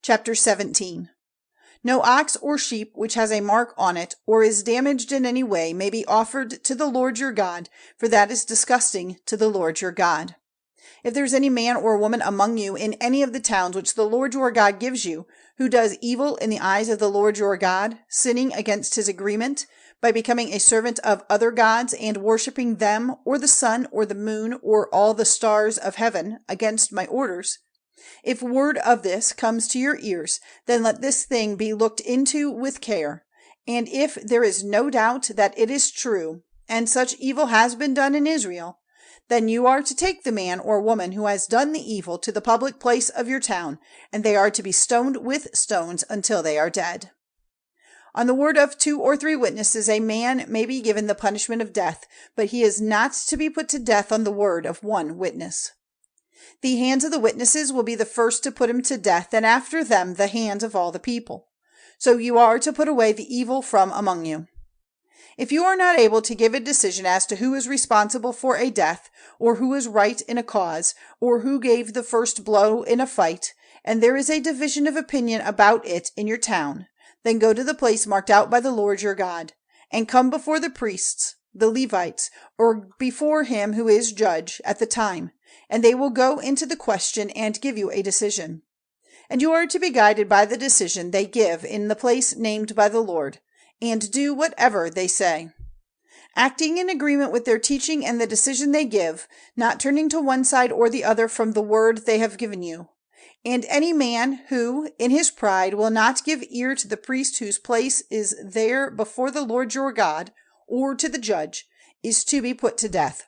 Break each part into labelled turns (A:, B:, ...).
A: Chapter 17. No ox or sheep which has a mark on it, or is damaged in any way, may be offered to the Lord your God, for that is disgusting to the Lord your God. If there is any man or woman among you in any of the towns which the Lord your God gives you, who does evil in the eyes of the Lord your God, sinning against his agreement, by becoming a servant of other gods and worshipping them, or the sun, or the moon, or all the stars of heaven, against my orders, if word of this comes to your ears, then let this thing be looked into with care. And if there is no doubt that it is true, and such evil has been done in Israel, then you are to take the man or woman who has done the evil to the public place of your town, and they are to be stoned with stones until they are dead. On the word of 2 or 3 witnesses a man may be given the punishment of death, but he is not to be put to death on the word of 1 witness. The hands of the witnesses will be the first to put him to death, and after them the hands of all the people. So you are to put away the evil from among you. If you are not able to give a decision as to who is responsible for a death, or who is right in a cause, or who gave the first blow in a fight, and there is a division of opinion about it in your town, then go to the place marked out by the Lord your God, and come before the priests, the Levites, or before him who is judge at the time, and they will go into the question and give you a decision. And you are to be guided by the decision they give in the place named by the Lord, and do whatever they say, acting in agreement with their teaching and the decision they give, not turning to one side or the other from the word they have given you. And any man who, in his pride, will not give ear to the priest whose place is there before the Lord your God, or to the judge, is to be put to death.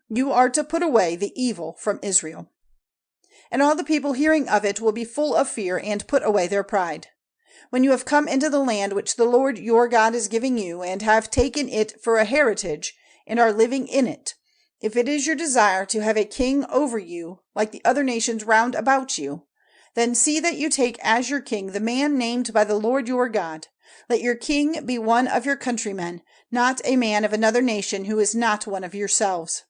A: You are to put away the evil from Israel. And all the people hearing of it will be full of fear and put away their pride. When you have come into the land which the Lord your God is giving you, and have taken it for a heritage, and are living in it, if it is your desire to have a king over you, like the other nations round about you, then see that you take as your king the man named by the Lord your God. Let your king be one of your countrymen, not a man of another nation who is not one of yourselves.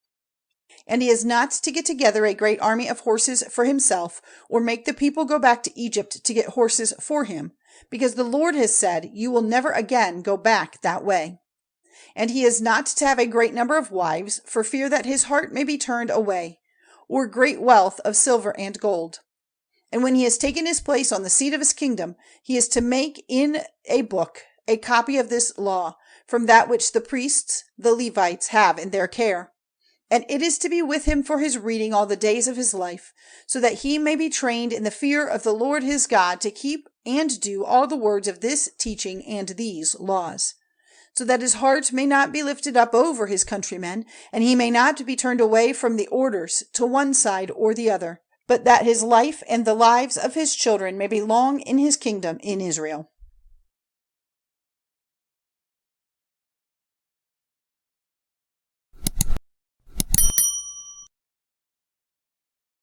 A: And he is not to get together a great army of horses for himself, or make the people go back to Egypt to get horses for him, because the Lord has said, you will never again go back that way. And he is not to have a great number of wives, for fear that his heart may be turned away, or great wealth of silver and gold. And when he has taken his place on the seat of his kingdom, he is to make in a book a copy of this law, from that which the priests, the Levites, have in their care. And it is to be with him for his reading all the days of his life, so that he may be trained in the fear of the Lord his God to keep and do all the words of this teaching and these laws, so that his heart may not be lifted up over his countrymen, and he may not be turned away from the orders to one side or the other, but that his life and the lives of his children may be long in his kingdom in Israel.